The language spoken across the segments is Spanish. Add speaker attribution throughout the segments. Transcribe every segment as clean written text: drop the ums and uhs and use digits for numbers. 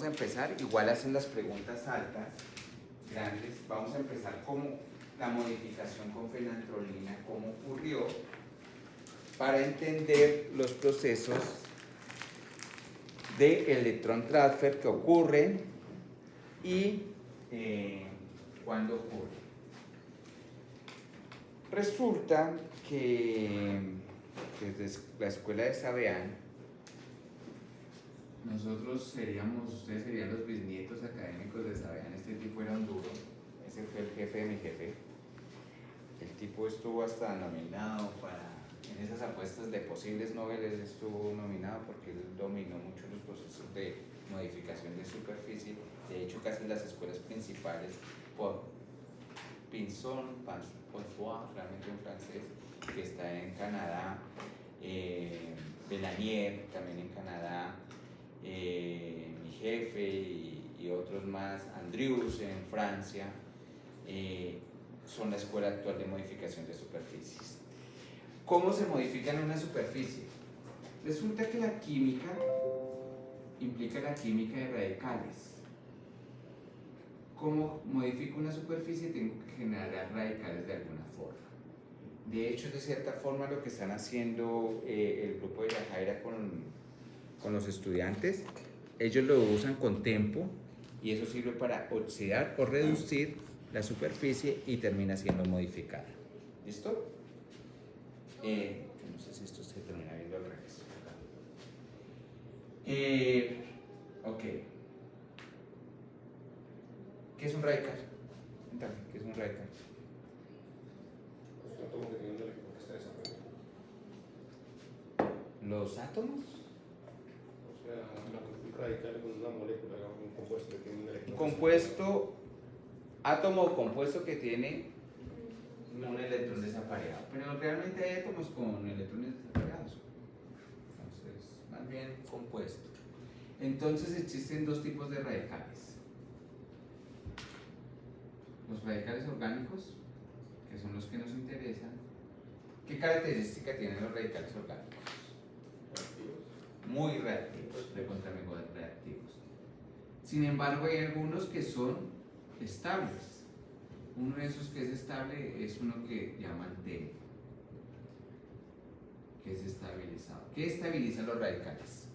Speaker 1: a empezar, igual hacen las preguntas altas, grandes, vamos a empezar como la modificación con fenantrolina, cómo ocurrió, para entender los procesos de electrón transfer que ocurren y cuándo ocurre. Resulta que desde la escuela de Sabean, ustedes serían los bisnietos académicos de Sabean. Este tipo era un duro, ese fue el jefe de mi jefe. El tipo estuvo hasta nominado en esas apuestas de posibles Nobel, él estuvo nominado porque él dominó mucho los procesos de modificación de superficie. De hecho, casi en las escuelas principales, por Pinson, François, realmente un francés, que está en Canadá, Belanier, también en Canadá, mi jefe y otros más, Andrews en Francia, son la escuela actual de modificación de superficies. ¿Cómo se modifica en una superficie? Resulta que la química implica la química de radicales. ¿Cómo modifico una superficie? Tengo que generar radicales de alguna forma. De hecho, de cierta forma, lo que están haciendo el grupo de Yajaira con los estudiantes, ellos lo usan con tempo y eso sirve para oxidar o reducir la superficie y termina siendo modificada. ¿Listo? No sé si esto se termina viendo al revés. Ok. ¿Qué es un radical? Cuéntame, ¿qué es un radical?
Speaker 2: Es un átomo que tiene un electrón que está desarrollado.
Speaker 1: ¿Los átomos?
Speaker 2: O sea, un radical es una molécula, un compuesto que tiene un electrón.
Speaker 1: Un compuesto, átomo o compuesto que tiene un electrón desapareado. Pero realmente hay átomos con electrones desapareados. Entonces, más bien compuesto. Entonces existen dos tipos de radicales. Los radicales orgánicos, que son los que nos interesan. ¿Qué característica tienen los radicales orgánicos?
Speaker 2: Reactivos.
Speaker 1: Muy reactivos, de contra mejor reactivos. Sin embargo, hay algunos que son estables. Uno de esos que es estable es uno que llaman TEM, que es estabilizado. ¿Qué estabiliza los radicales?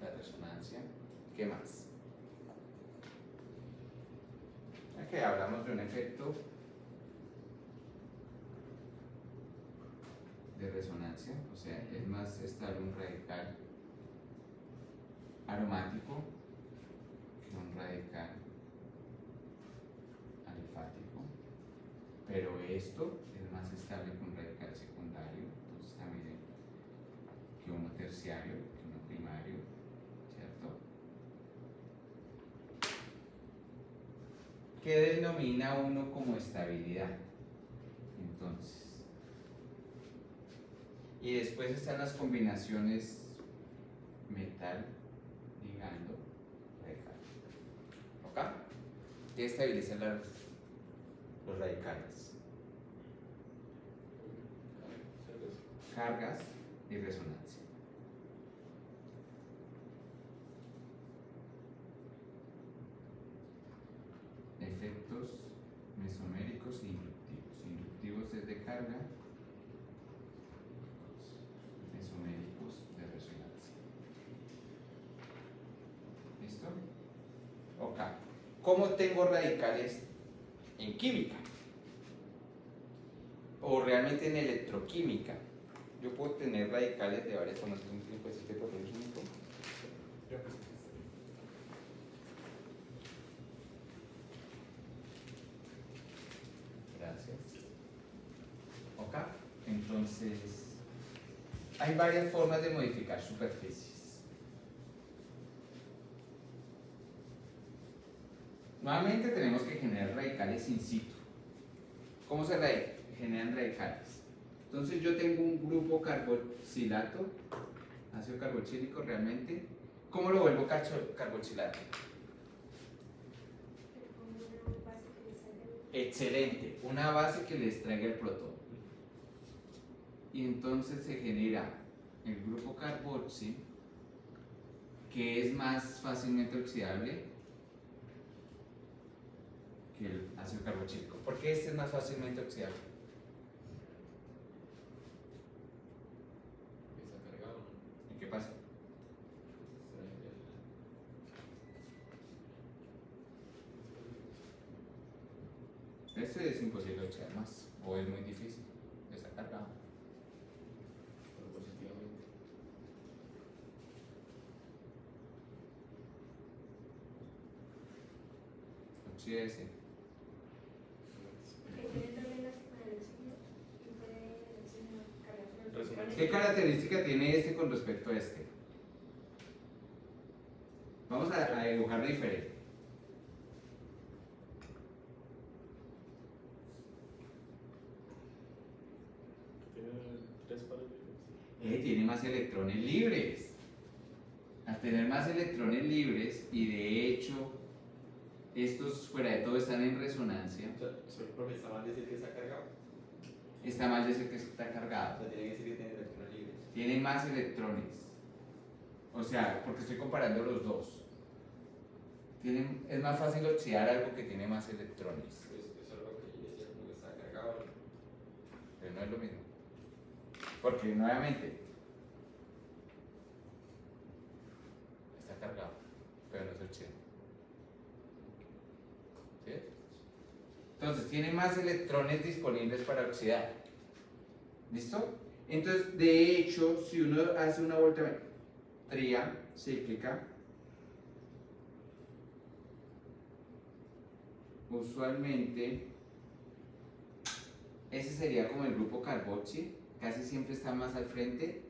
Speaker 1: La resonancia. ¿Qué más? Aquí hablamos de un efecto de resonancia, o sea, es más estable un radical aromático que un radical alifático, pero esto es más estable que un radical secundario, entonces también que uno terciario, que uno primario, ¿cierto? ¿Qué denomina uno como estabilidad? Entonces, y después están las combinaciones metal, ligando, radical. ¿Ok? ¿Qué estabilizan los radicales? Cargas y resonancia. Efectos mesoméricos e inductivos. Inductivos es de carga, mesoméricos de resonancia. ¿Listo? Ok. ¿Cómo tengo radicales en química? O realmente en electroquímica. Yo puedo tener radicales de varias formas. ¿Un tiempo de este papel químico? Gracias. Ok. Entonces, hay varias formas de modificar superficies. Nuevamente tenemos que generar radicales in situ. ¿Cómo se generan radicales? Entonces yo tengo un grupo carboxilato, ácido carboxílico realmente. ¿Cómo lo vuelvo carboxilato? Excelente, una base que le extraiga el protón. Y entonces se genera el grupo carboxi que es más fácilmente oxidable que el ácido carboxílico. ¿Por qué este es más fácilmente oxidable?
Speaker 2: Está cargado.
Speaker 1: ¿Y qué pasa? Este es imposible oxidar más, o es muy difícil, está cargado.
Speaker 2: Pero positivamente.
Speaker 1: Oxida ese. ¿Qué característica tiene este con respecto a este? Vamos a dibujarlo diferente.
Speaker 2: Tiene 3 pares de
Speaker 1: Tiene más electrones libres. Al tener más electrones libres, y de hecho, estos fuera de todo están en resonancia,
Speaker 3: Solo porque está mal decir que está cargado.
Speaker 1: está mal decir que está
Speaker 3: O
Speaker 1: cargado.
Speaker 3: sea, tiene que decir que tiene electrones libres.
Speaker 1: Tiene más electrones. O sea, porque estoy comparando los dos. Es más fácil oxidar algo que tiene más electrones.
Speaker 3: Pues eso es lo que yo decía, como que está cargado.
Speaker 1: Pero no es lo mismo. Porque nuevamente está cargado, pero no se oxida. ¿Sí? Entonces tiene más electrones disponibles para oxidar. ¿Listo? Entonces, de hecho, si uno hace una voltametría cíclica, usualmente ese sería como el grupo carboxi, casi siempre está más al frente,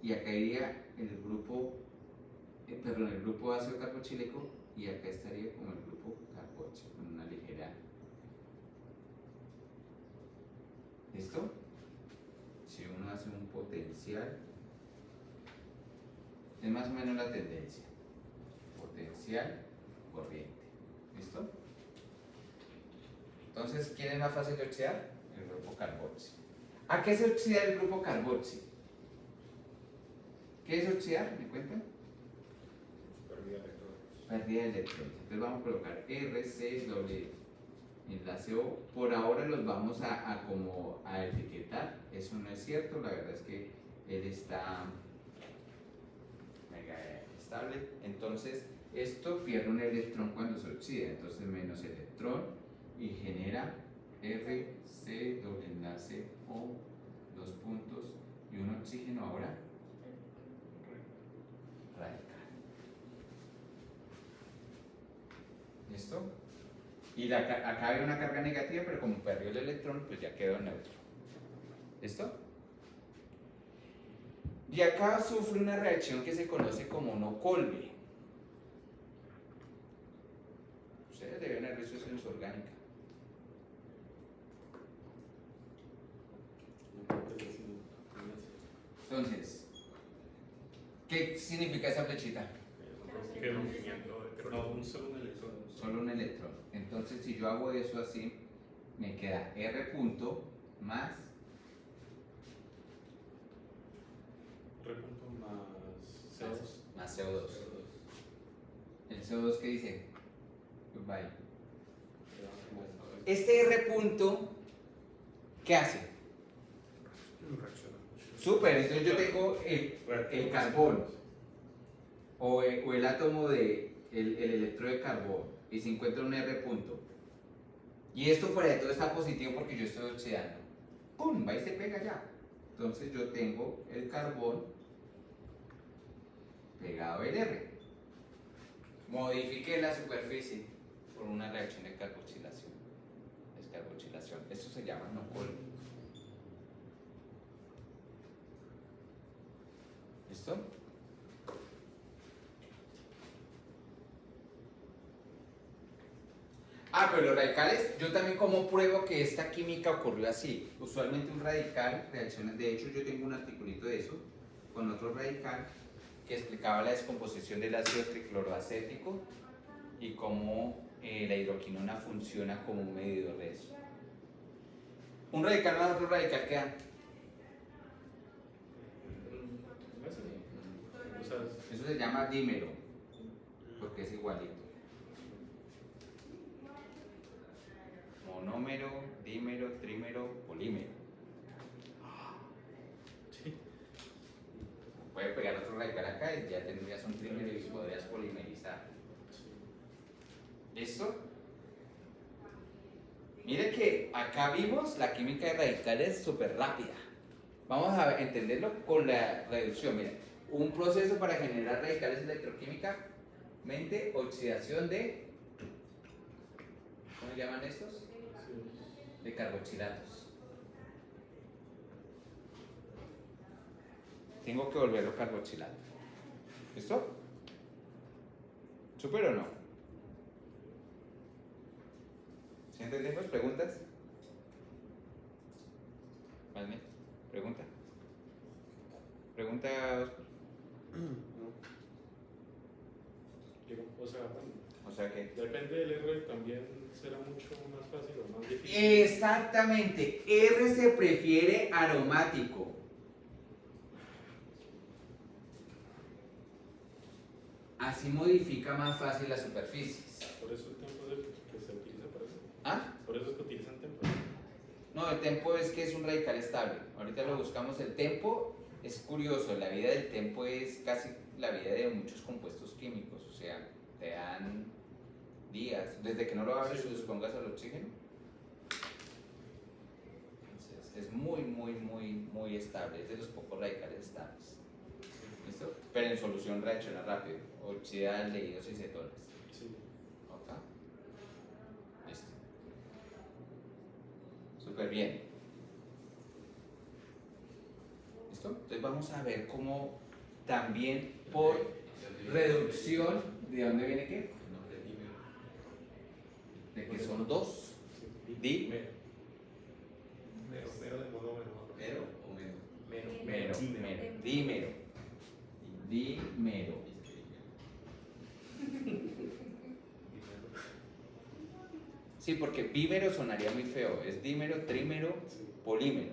Speaker 1: y acá iría el grupo, el grupo ácido carboxílico, y acá estaría como el grupo carboxi, con una ligera. ¿Listo? Si uno hace un potencial, es más o menos la tendencia. Potencial, corriente. ¿Listo? Entonces, ¿quién es más fácil de oxidar? El grupo carboxi. ¿A qué se oxida el grupo carboxi? ¿Qué es oxidar? ¿Me cuentan?
Speaker 2: pérdida de electrones.
Speaker 1: Pérdida de electrones. Entonces vamos a colocar RC doble enlace O. Por ahora los vamos a etiquetar. Eso no es cierto. La verdad es que él está mega estable. Entonces esto pierde un electrón cuando se oxida. Entonces menos electrón y genera RC doble enlace O, dos puntos y un oxígeno ahora radical. ¿Listo? Y acá hay una carga negativa, pero como perdió el electrón, pues ya quedó neutro. ¿Listo? Y acá sufre una reacción que se conoce como no-Colbe. Ustedes deben haber visto eso en su orgánica. Entonces, ¿qué significa esa flechita?
Speaker 2: Que rompimiento, pero no, un solo electrón.
Speaker 1: Solo un electrón. Entonces, si yo hago eso así, me queda R punto más
Speaker 2: R punto más CO2.
Speaker 1: más CO2. ¿El CO2 qué dice? Goodbye. Este R punto, ¿qué hace?
Speaker 2: Reacciona.
Speaker 1: Súper, entonces yo tengo el carbón o el átomo de el electrodo de carbón y se encuentra un R punto. Y esto fuera de todo está positivo porque yo estoy oxidando. ¡Pum! Va y se pega ya. Entonces yo tengo el carbón pegado al R. Modifique la superficie por una reacción de carboxilación. Descarboxilación. Esto se llama no-Colbe. ¿Listo? Pero los radicales, yo también como pruebo que esta química ocurrió así. Usualmente un radical reacciona, de hecho yo tengo un articulito de eso, con otro radical, que explicaba la descomposición del ácido tricloroacético y cómo la hidroquinona funciona como un medidor de eso. Un radical más otro radical queda.
Speaker 2: O sea,
Speaker 1: Es Eso se llama dímero, porque es igualito. Monómero, dímero, trímero, polímero. Puede pegar otro radical acá y ya tendrías un trímero y podrías polimerizar. ¿Listo? Mire que acá vimos la química de radicales súper rápida. Vamos a entenderlo con la reducción. Mira, un proceso para generar radicales electroquímicamente, oxidación de, ¿cómo llaman estos? De carboxilatos. Tengo que volverlo carboxilato. ¿Listo? ¿Súper o no? ¿Sí entendemos? ¿Preguntas? ¿Vale? ¿Pregunta? ¿Pregunta, Oscar?
Speaker 2: O sea,
Speaker 1: O sea que...
Speaker 2: depende del R, también será mucho más fácil o más difícil.
Speaker 1: Exactamente. R se prefiere aromático. Así modifica más fácil las superficies.
Speaker 2: Por eso el tempo es el que se utiliza para eso.
Speaker 1: ¿Ah?
Speaker 2: Por eso es que utilizan tempo.
Speaker 1: No, el tempo es que es un radical estable. Ahorita lo buscamos. El tempo es curioso. La vida del tempo es casi la vida de muchos compuestos químicos. O sea, te dan días. Desde que no lo abres y los pongas al oxígeno. Entonces, es muy estable. Es de los pocos radicales estables. ¿Listo? Pero en solución reacciona rápido. Oxida aldehídos y cetonas.
Speaker 2: Sí.
Speaker 1: ¿Ok? Listo. Súper bien. ¿Listo? Entonces vamos a ver cómo también por reducción, ¿de dónde viene qué?
Speaker 3: El nombre dímero.
Speaker 1: De que son dos.
Speaker 2: Sí.
Speaker 1: Di.
Speaker 2: Mero de monómero.
Speaker 3: ¿Mero o menos?
Speaker 1: Mero. Dímero. Dímero. Sí, porque bímero sonaría muy feo. Es dímero, trímero, polímero.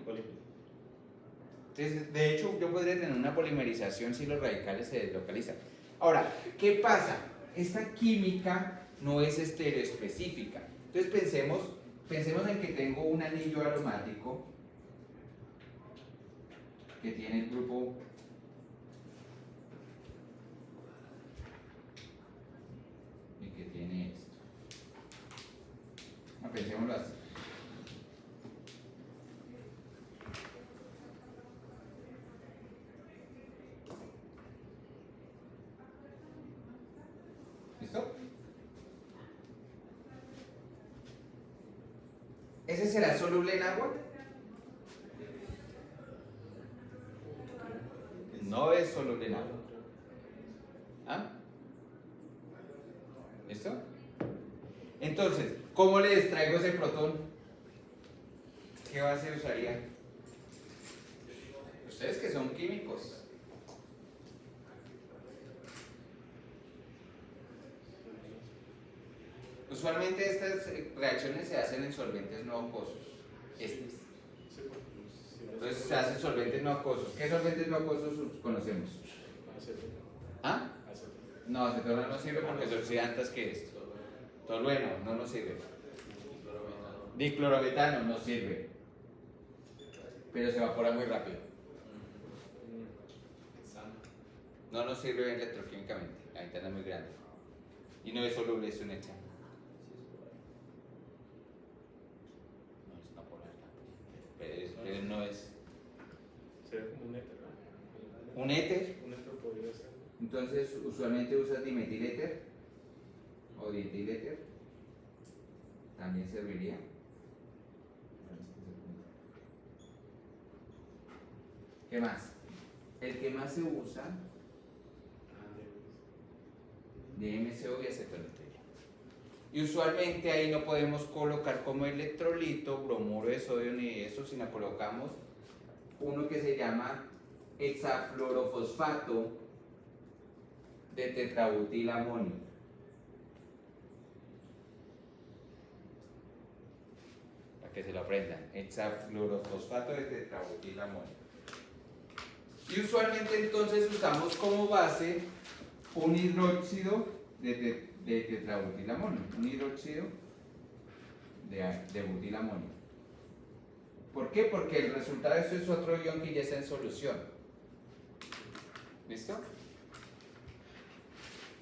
Speaker 1: Entonces, de hecho, yo podría tener una polimerización si los radicales se deslocalizan. Ahora, ¿qué pasa? Esta química no es estereoespecífica. Entonces pensemos en que tengo un anillo aromático que tiene el grupo y que tiene esto. Pensémoslo así. ¿Listo? ¿Ese será soluble en agua? No es soluble en agua. ¿Ah? ¿Listo? Entonces, ¿cómo le extraigo ese protón? ¿Qué base usaría? Ustedes que son químicos. Usualmente estas reacciones se hacen en solventes no acuosos. Estos. Entonces se hacen solventes no acuosos. ¿Qué solventes no acuosos conocemos? ¿Ah? No, acetona no sirve porque se oxida antes que esto. Tolueno no nos sirve. Diclorometano no sirve. Pero se evapora muy rápido. No nos sirve electroquímicamente. La ventana es muy grande. Y no es soluble, es un hexano. No es una polar. Pero no es.
Speaker 2: Sería como un éter, ¿no?
Speaker 1: ¿Un éter?
Speaker 2: Un éter podría ser.
Speaker 1: Entonces, usualmente usas dimetiléter o dietiléter. También serviría. ¿Qué más? El que más se usa, DMSO y acetonitrilo. Y usualmente ahí no podemos colocar como electrolito bromuro de sodio ni eso, sino colocamos uno que se llama hexafluorofosfato de tetrabutilamonio. Para que se lo aprendan, hexafluorofosfato de tetrabutilamonio. Y usualmente entonces usamos como base un hidróxido de tetrabutilamonio, un hidróxido de butilamonio. ¿Por qué? Porque el resultado de esto es otro ion que ya está en solución. ¿Listo?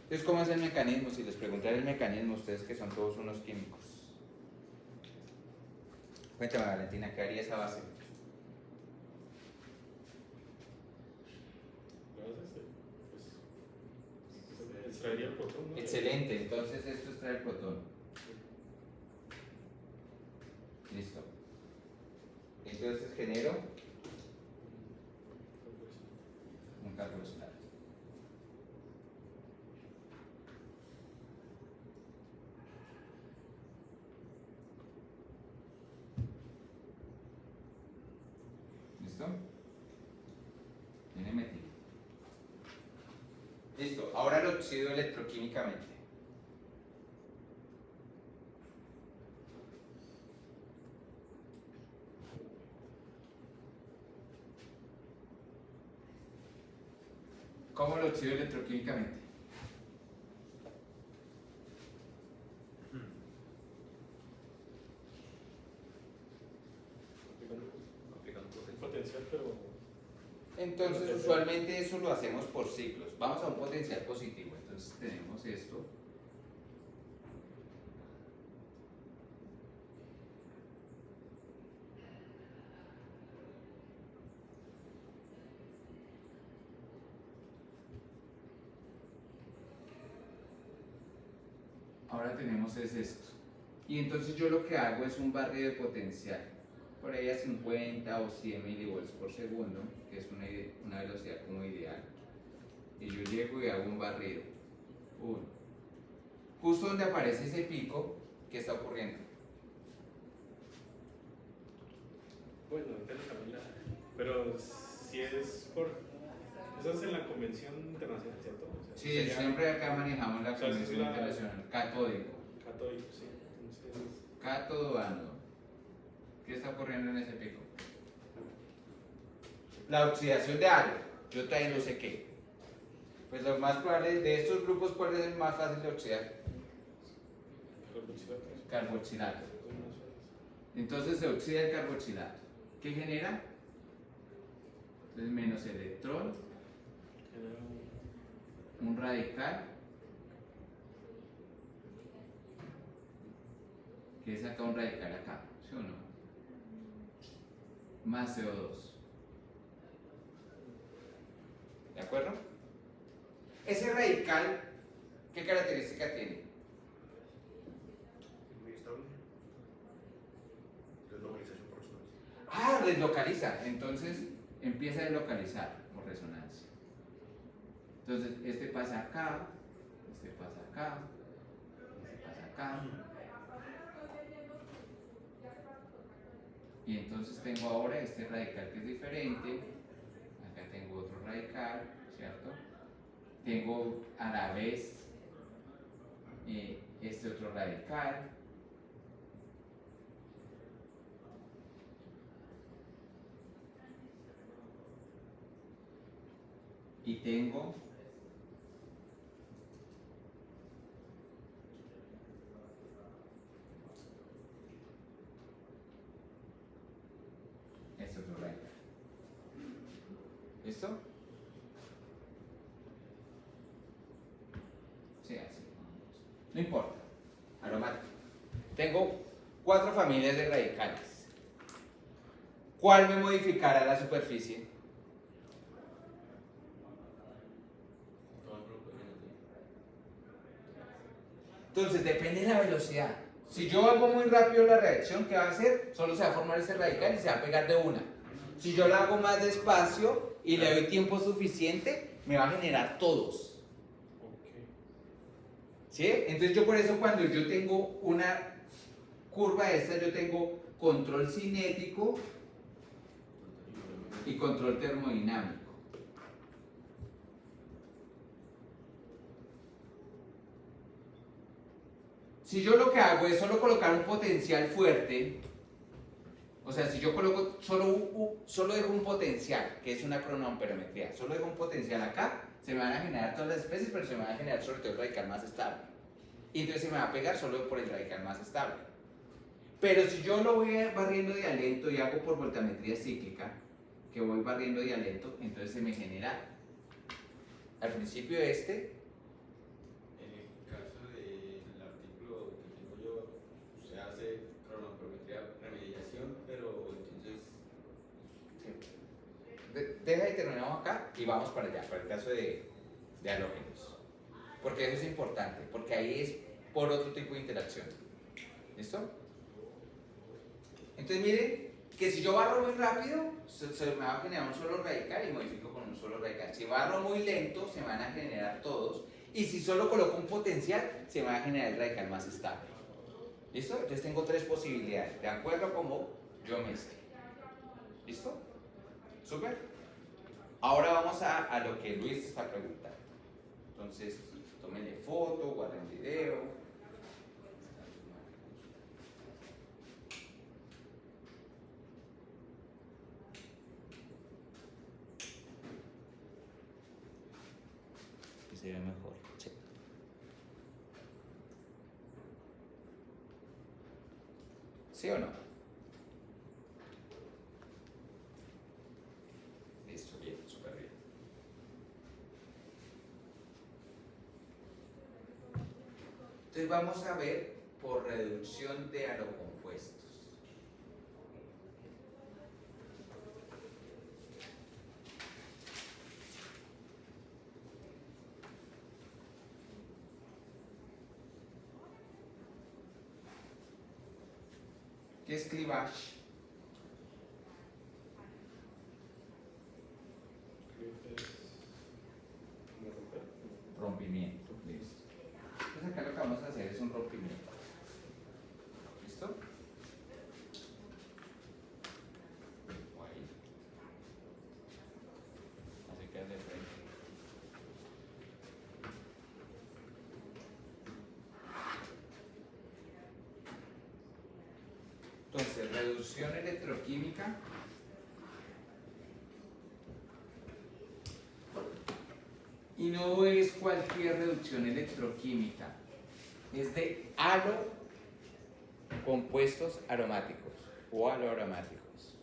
Speaker 1: Entonces, ¿cómo es el mecanismo? Si les preguntara el mecanismo, ustedes que son todos unos químicos. Cuéntame, Valentina, ¿qué haría esa base?
Speaker 2: Pues, extraería el protón, ¿no?
Speaker 1: Excelente, entonces esto extrae el protón. Listo. Entonces genero un carboxilato. ¿Listo? Tiene metil. Listo, ahora lo oxido electroquímicamente. ¿Cómo lo oxido electroquímicamente?
Speaker 3: Aplicando potencia.
Speaker 2: Potencial, pero
Speaker 1: Entonces, usualmente eso lo hacemos por ciclos. Vamos a un potencial positivo. Entonces, tenemos esto. Ahora tenemos es esto. Y entonces yo lo que hago es un barrido de potencial. Por ahí a 50 o 100 milivolts por segundo, que es una velocidad como ideal. Y yo llego y hago un barrido. Uno. Justo donde aparece ese pico, ¿qué está ocurriendo?
Speaker 2: bueno, depende también pero si es por... Eso es en la convención internacional, ¿cierto? O sea,
Speaker 1: Sí,
Speaker 2: sería
Speaker 1: siempre acá manejamos la
Speaker 2: o sea, esa es
Speaker 1: convención
Speaker 2: la-
Speaker 1: internacional. Catódico.
Speaker 2: catódico, sí. Entonces,
Speaker 1: Cátodo, ánodo. ¿Qué está ocurriendo en ese pico? La oxidación de algo. Yo todavía no sé qué. Pues lo más probable de estos grupos, ¿cuál es el más fácil de oxidar?
Speaker 2: carboxilato,
Speaker 1: Carboxilato.
Speaker 2: unas horas.
Speaker 1: Entonces se oxida el carboxilato. ¿Qué genera? Entonces menos electrón,
Speaker 2: Genera
Speaker 1: un radical, que es acá un radical acá, ¿sí o no? Más CO2. ¿De acuerdo? Ese radical, ¿qué característica tiene?
Speaker 3: Muy estable. Deslocalización por resonancia.
Speaker 1: Ah, deslocaliza. Entonces empieza a deslocalizar por resonancia. Entonces este pasa acá, este pasa acá, este pasa acá. Y entonces tengo ahora este radical que es diferente. Acá tengo otro radical, ¿cierto? Tengo a la vez este otro radical. Y tengo este otro radical. ¿Listo? Sí, así. No importa. Aromático. Tengo 4 familias de radicales. ¿Cuál me modificará la superficie?
Speaker 3: Todo el grupo de energía.
Speaker 1: Entonces depende de la velocidad. Si yo hago muy rápido la reacción, ¿qué va a hacer? Solo se va a formar ese radical y se va a pegar de una. Si yo la hago más despacio y le doy tiempo suficiente, me va a generar todos.
Speaker 2: Ok.
Speaker 1: ¿Sí? Entonces yo por eso cuando yo tengo una curva de esta, yo tengo control cinético y control termodinámico. Si yo lo que hago es solo colocar un potencial fuerte, o sea, si yo coloco solo dejo un potencial, que es una cronoamperometría, solo dejo un potencial acá, Se me van a generar todas las especies, pero se me va a generar sobre todo el radical más estable. Y entonces se me va a pegar solo por el radical más estable. Pero si yo lo voy barriendo de alento y hago por voltametría cíclica, que voy barriendo de alento, entonces se me genera al principio este.
Speaker 3: En el caso del artículo que tengo yo, usted hace cronometrometría remediación, pero entonces.
Speaker 1: Deja y terminamos acá y vamos para allá, para el caso de halógenos. Porque eso es importante, porque ahí es por otro tipo de interacción. ¿Listo? Entonces miren que si yo barro muy rápido, se me va a generar un solo radical y modifico con un solo radical. Si barro muy lento, se van a generar todos. Y si solo coloco un potencial, se me va a generar el radical más estable. ¿Listo? Entonces tengo tres posibilidades, de acuerdo a cómo yo mezcle. ¿Listo? ¿Súper? Ahora vamos a lo que Luis está preguntando. Entonces, tómenle foto, guarden video. Que se ve mejor. Sí. ¿Sí o no? Listo, bien, súper bien. Entonces vamos a ver por reducción de halocompuestos. ¿Qué es clivage?
Speaker 2: ¿Cómo romper?
Speaker 1: Rompimiento. Listo. Entonces acá lo que vamos a hacer es un rompimiento. ¿Listo? O ahí. Así que de frente. Entonces, reducción electroquímica. Y no es cualquier reducción electroquímica, es de compuestos aromáticos o aloaromáticos.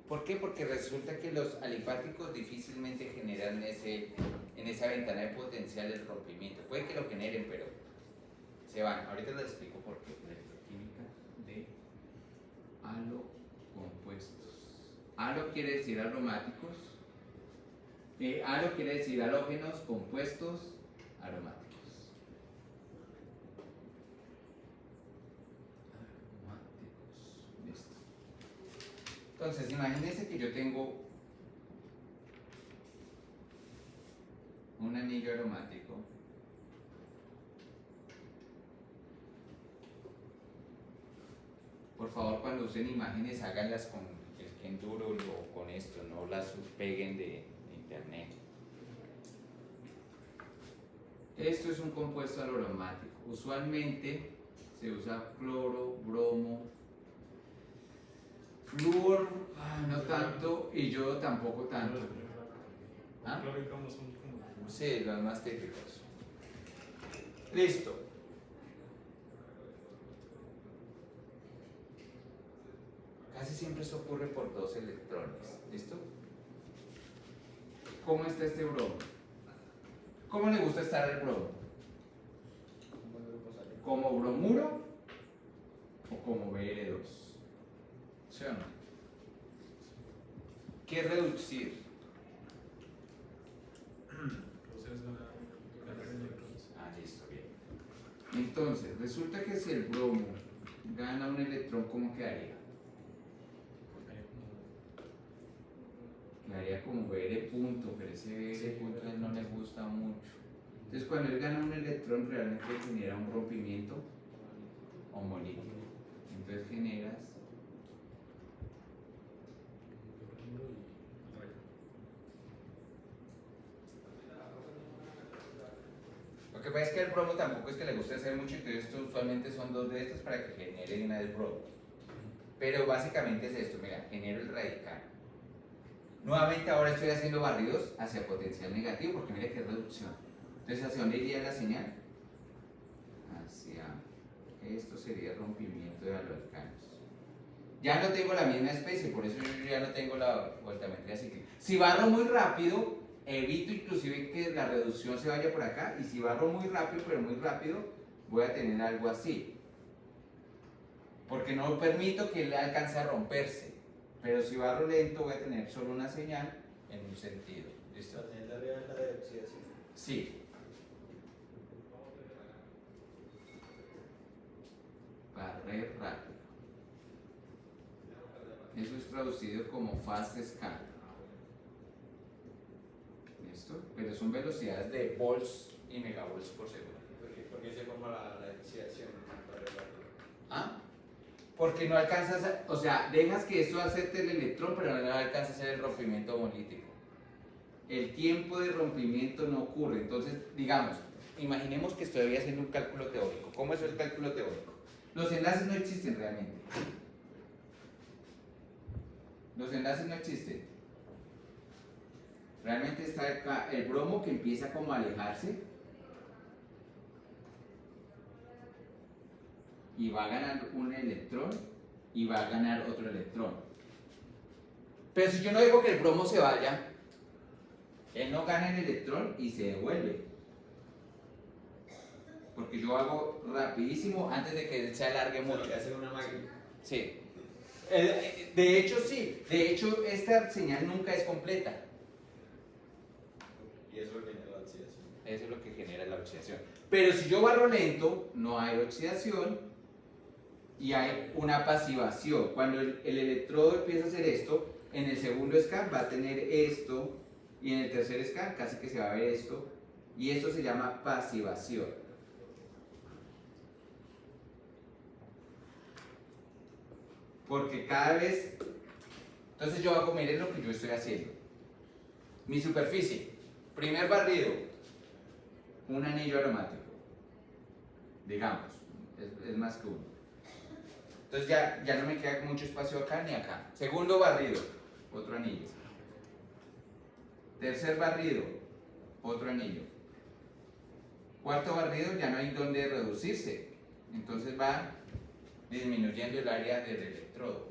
Speaker 1: ¿Por qué? Porque resulta que los alifáticos difícilmente generan en esa ventana de potencial el rompimiento. Puede que lo generen, pero se van. Ahorita les explico por qué. Electroquímica de alocompuestos. Alo quiere decir aromáticos. Alo quiere decir halógenos compuestos aromáticos. Listo. Entonces, imagínense que yo tengo un anillo aromático. Por favor, cuando usen imágenes, háganlas con el Kenduro o con esto, no las peguen de internet. Esto es un compuesto aromático. Usualmente se usa cloro, bromo, flúor, no tanto, y yodo tampoco tanto. ¿Ah?
Speaker 2: Cloro y bromo son como.
Speaker 1: Sí, los más típicos. Listo. Casi siempre esto ocurre por dos electrones. ¿Listo? ¿Cómo está este bromo? ¿Cómo le gusta estar el bromo? ¿Como bromuro o como Br2? ¿Sí o no? ¿Qué reducir?
Speaker 2: Entonces, ganar electrones.
Speaker 1: Ah, listo, bien. Entonces, resulta que si el bromo gana un electrón, ¿cómo quedaría? Quedaría como Br punto, pero ese Br punto a él no le gusta mucho. Entonces cuando él gana un electrón realmente genera un rompimiento homolítico. Entonces generas lo que pasa es que el bromo tampoco es que le guste hacer mucho, entonces esto usualmente son dos de estos para que genere una del bromo. Pero básicamente es esto, mira, genero el radical. Nuevamente ahora estoy haciendo barridos hacia potencial negativo porque mire que es reducción. Entonces, ¿hacia dónde iría la señal? Hacia, esto sería rompimiento de aloalcanos. Ya no tengo la misma especie, por eso yo ya no tengo la voltametría cíclica. Si barro muy rápido, evito inclusive que la reducción se vaya por acá, y si barro muy rápido, pero muy rápido, voy a tener algo así. Porque no permito que él alcance a romperse. Pero si barro lento, voy a tener solo una señal en un sentido. ¿Listo?
Speaker 3: La señal de arriba es la de oxidación.
Speaker 1: Sí. Barrer rápido. Eso es traducido como fast scan. ¿Listo? Pero son velocidades de volts y megavolts por segundo.
Speaker 3: ¿Por qué se forma la oxidación?
Speaker 1: ¿Ah? Porque no alcanzas, o sea, dejas que esto acepte el electrón, pero no alcanza a hacer el rompimiento homolítico. El tiempo de rompimiento no ocurre. Entonces, digamos, imaginemos que estoy haciendo un cálculo teórico. ¿Cómo es el cálculo teórico? Los enlaces no existen realmente. Los enlaces no existen. Realmente está acá el bromo que empieza como a alejarse y va a ganar un electrón y va a ganar otro electrón. Pero si yo no digo que el bromo se vaya, él no gana el electrón y se devuelve. Porque yo hago rapidísimo antes de que él se alargue mucho.
Speaker 3: Que hace una máquina.
Speaker 1: Sí. De hecho, sí. De hecho, esta señal nunca es completa.
Speaker 3: Y eso es lo que genera la oxidación.
Speaker 1: Eso es lo que genera la oxidación. Pero si yo barro lento, no hay oxidación y hay una pasivación. Cuando el electrodo empieza a hacer esto, en el segundo scan va a tener esto y en el tercer scan casi que se va a ver esto, y esto se llama pasivación. Porque cada vez, entonces yo hago, miren lo que yo estoy haciendo. Mi superficie, primer barrido, un anillo aromático, digamos, es más que uno. Entonces ya no me queda mucho espacio acá ni acá. Segundo barrido, otro anillo. Tercer barrido, otro anillo. Cuarto barrido, ya no hay donde reducirse. Entonces va disminuyendo el área del electrodo.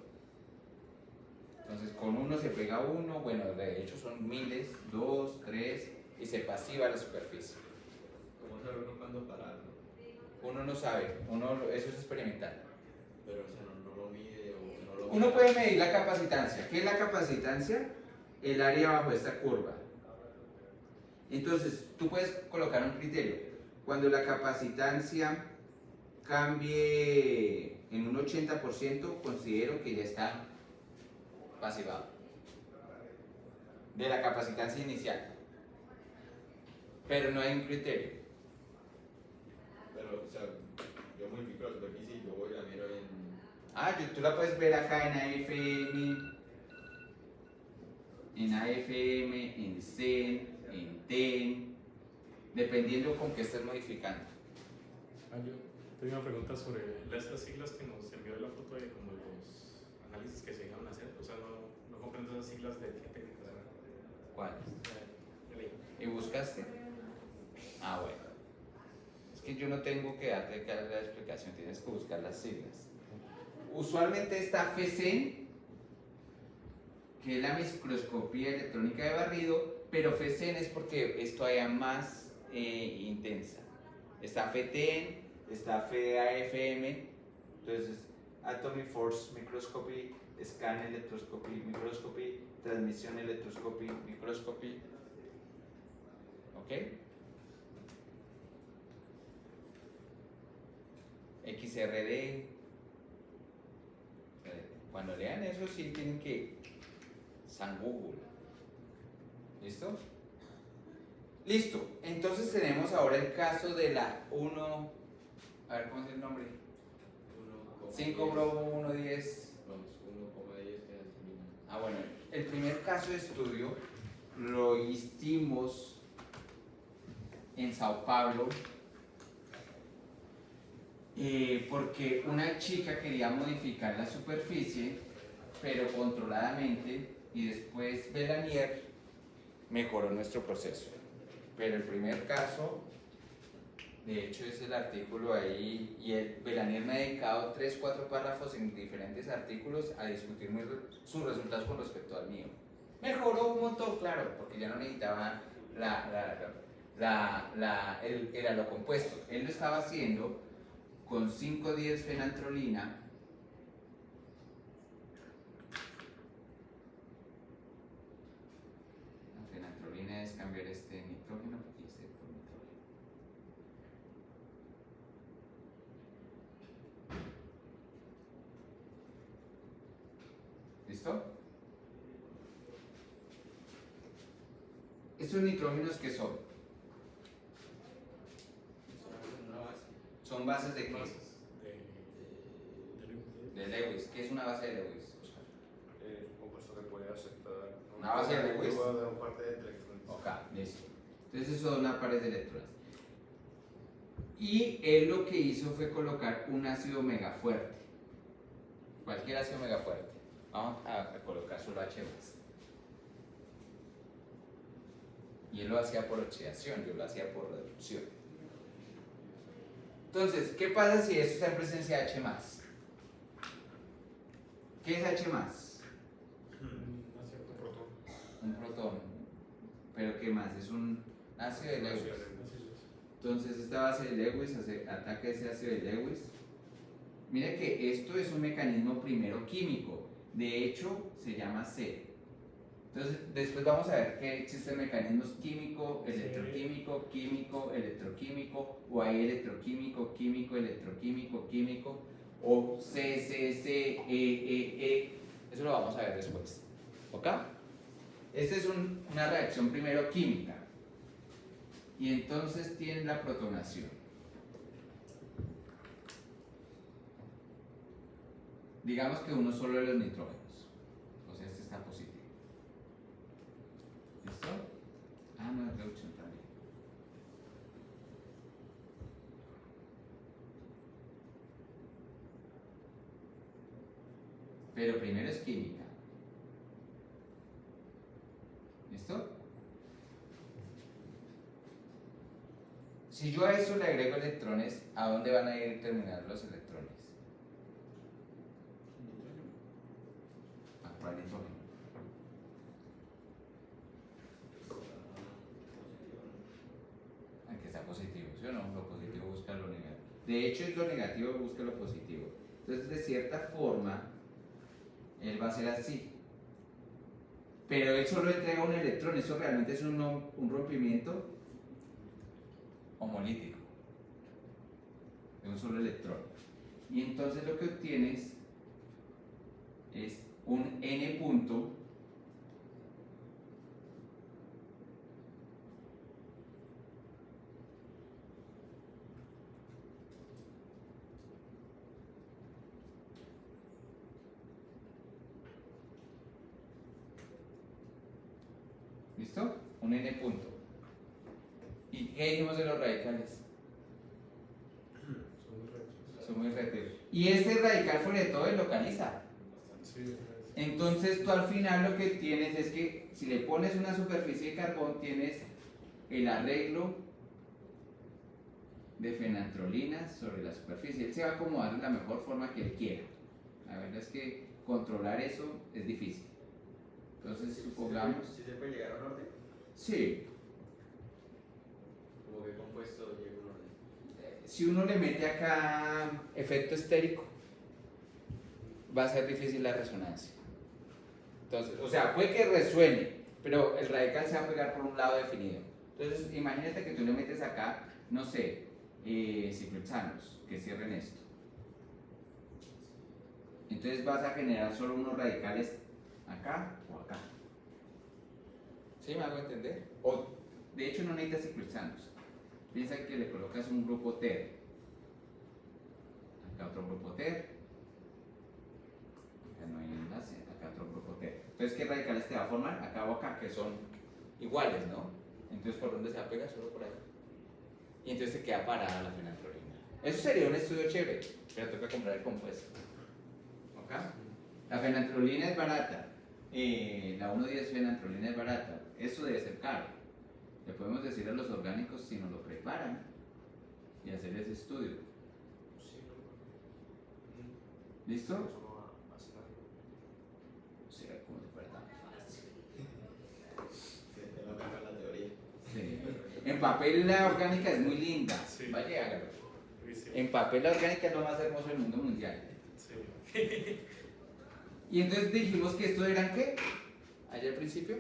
Speaker 1: Entonces con uno se pega uno, bueno, de hecho son miles, 2, 3, y se pasiva la superficie.
Speaker 3: ¿Cómo sabe uno cuándo pararlo?
Speaker 1: Uno no sabe, eso es experimental.
Speaker 3: Pero o sea, no lo mide o no lo
Speaker 1: Uno puede medir la capacitancia. ¿Qué es la capacitancia? El área bajo esta curva. Entonces, tú puedes colocar un criterio. Cuando la capacitancia cambie en un 80%, considero que ya está pasivado de la capacitancia inicial. Pero no hay un criterio.
Speaker 3: Pero, o sea, yo modifico la superficie y yo voy y la miro en...
Speaker 1: Tú la puedes ver acá en AFM, en CEN, en TEN, dependiendo con qué estés modificando.
Speaker 2: Yo tengo una pregunta sobre estas siglas que nos envió la foto de como los análisis que se iban a hacer. O sea, no comprendo esas siglas de qué técnicas eran.
Speaker 1: ¿Cuáles?
Speaker 2: Ya leí.
Speaker 1: ¿Y buscaste? Bueno. Es que yo no tengo que darte la explicación, tienes que buscar las siglas. Usualmente está FECEN, que es la microscopía electrónica de barrido, pero FECEN es porque es todavía más intensa. Está FETEN, está FEAFM, entonces Atomic Force Microscopy, Scan Electroscopy Microscopy, Transmisión Electroscopy Microscopy. ¿Ok? XRD. Cuando lean eso sí tienen que San Google. ¿Listo? Listo. Entonces tenemos ahora el caso de la 1. A ver, ¿cómo es el nombre? 5 Bravo 1 10.
Speaker 3: Vamos, 1,10 queda
Speaker 1: Bueno, el primer caso de estudio lo hicimos en Sao Paulo porque una chica quería modificar la superficie, pero controladamente, y después Belanier mejoró nuestro proceso. Pero el primer caso, de hecho es el artículo ahí, y el Belanier me ha dedicado 3-4 párrafos en diferentes artículos a discutir sus resultados con respecto al mío. Mejoró un montón, claro, porque ya no necesitaba el halo compuesto. Él lo estaba haciendo con 5,10 fenantrolina. La fenantrolina es cambiar este nitrógeno y este por nitrógeno. ¿Listo? ¿Estos nitrógenos qué son?
Speaker 3: Una base.
Speaker 1: ¿Son bases de qué?
Speaker 2: Bases
Speaker 1: De Lewis. ¿Qué es una base de Lewis, Oscar?
Speaker 4: Es un compuesto que puede aceptar
Speaker 1: Una base de Lewis.
Speaker 4: de un par de electrones.
Speaker 1: Ok, listo. Entonces son una pares de electrones. Y él lo que hizo fue colocar un ácido mega fuerte. Cualquier ácido mega fuerte. Vamos a colocar solo H más. Y él lo hacía por oxidación, yo lo hacía por reducción. Entonces, ¿qué pasa si esto está en presencia de H más? ¿Qué es H más? Un protón. ¿Pero qué más? Es un ácido de Lewis. Entonces esta base de Lewis ataca ese ácido de Lewis. Mira que esto es un mecanismo primero químico. De hecho, se llama C. Entonces, después vamos a ver que existen mecanismos químico, electroquímico, químico, electroquímico, o hay electroquímico, químico, electroquímico, químico, o C, C, C, E. Eso lo vamos a ver después. ¿Ok? Esta es una reacción primero química. Y entonces tiene la protonación. Digamos que uno solo de los nitrógenos. O sea, este está positivo. ¿Listo? Ah, no, es reducción también. Pero primero es química. ¿Listo? Si yo a eso le agrego electrones, ¿a dónde van a ir terminar los electrones? ¿A cuál nitrógeno? Al que está positivo, ¿sí o no? Lo positivo busca lo negativo. De hecho, es lo negativo busca lo positivo. Entonces, de cierta forma, él va a ser así. Pero él solo entrega un electrón, eso realmente es un rompimiento homolítico de un solo electrón. Y entonces lo que obtienes es un N punto ¿listo? Un N punto. ¿Y qué dijimos de los radicales? Son muy reactivos. Y este radical fuera de todo es localiza. Entonces tú al final lo que tienes es que si le pones una superficie de carbón tienes el arreglo de fenantrolinas sobre la superficie. Él se va a acomodar de la mejor forma que él quiera. La verdad es que controlar eso es difícil. Entonces supongamos...
Speaker 3: ¿Sí se puede llegar a un orden?
Speaker 1: Sí.
Speaker 3: ¿Como qué compuesto llega a un orden?
Speaker 1: Si uno le mete acá efecto estérico, va a ser difícil la resonancia. Entonces, o sea, puede que resuene, pero el radical se va a pegar por un lado definido. Entonces, imagínate que tú le metes acá, no sé, ciclohexanos que cierren esto. Entonces vas a generar solo unos radicales acá o acá. ¿Sí me hago entender? O, de hecho, no necesitas ciclohexanos. Piensa que le colocas un grupo TER. Acá otro grupo TER. Acá no hay enlace. Acá otro grupo TER. Entonces, ¿qué radicales te va a formar? Acá o acá, que son iguales, ¿no? Entonces, ¿por dónde se va a pegar? Solo por ahí. Y entonces te queda parada la fenantrolina. Eso sería un estudio chévere, pero toca comprar el compuesto. ¿Ok? La fenantrolina es barata. la 1,10-fenantrolina es barata. Eso debe ser caro. Le podemos decir a los orgánicos si nos lo preparan y hacer ese estudio.
Speaker 4: Sí,
Speaker 1: ¿Listo?
Speaker 4: eso no va a hacer algo.
Speaker 1: O sea, como si fuera tan fácil.
Speaker 3: Que no cambia la teoría.
Speaker 1: Sí. En papel la orgánica es muy linda.
Speaker 2: Sí.
Speaker 1: Vaya, y hágalo.
Speaker 2: Uy, sí.
Speaker 1: En papel la orgánica es lo más hermoso del mundo mundial.
Speaker 2: Sí.
Speaker 1: Y entonces dijimos que esto eran ¿qué? Allá al principio.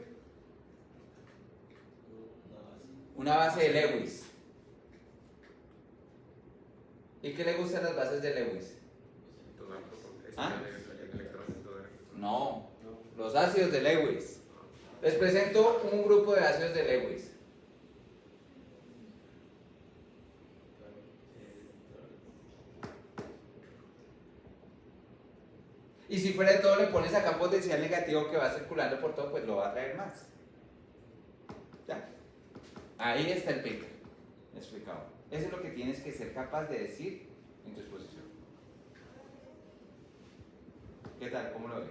Speaker 1: Una base de Lewis. ¿Y qué le gustan las bases de Lewis? ¿Ah? No, los ácidos de Lewis. Les presento un grupo de ácidos de Lewis. Y si fuera de todo le pones acá potencial negativo que va circulando por todo, pues lo va a traer más. ¿Ya? Ahí está el paper explicado. Eso es lo que tienes que ser capaz de decir en tu exposición. ¿Qué tal? ¿Cómo lo ves?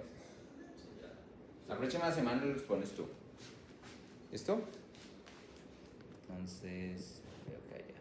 Speaker 1: La próxima semana lo expones tú. ¿Listo? Entonces, creo que allá.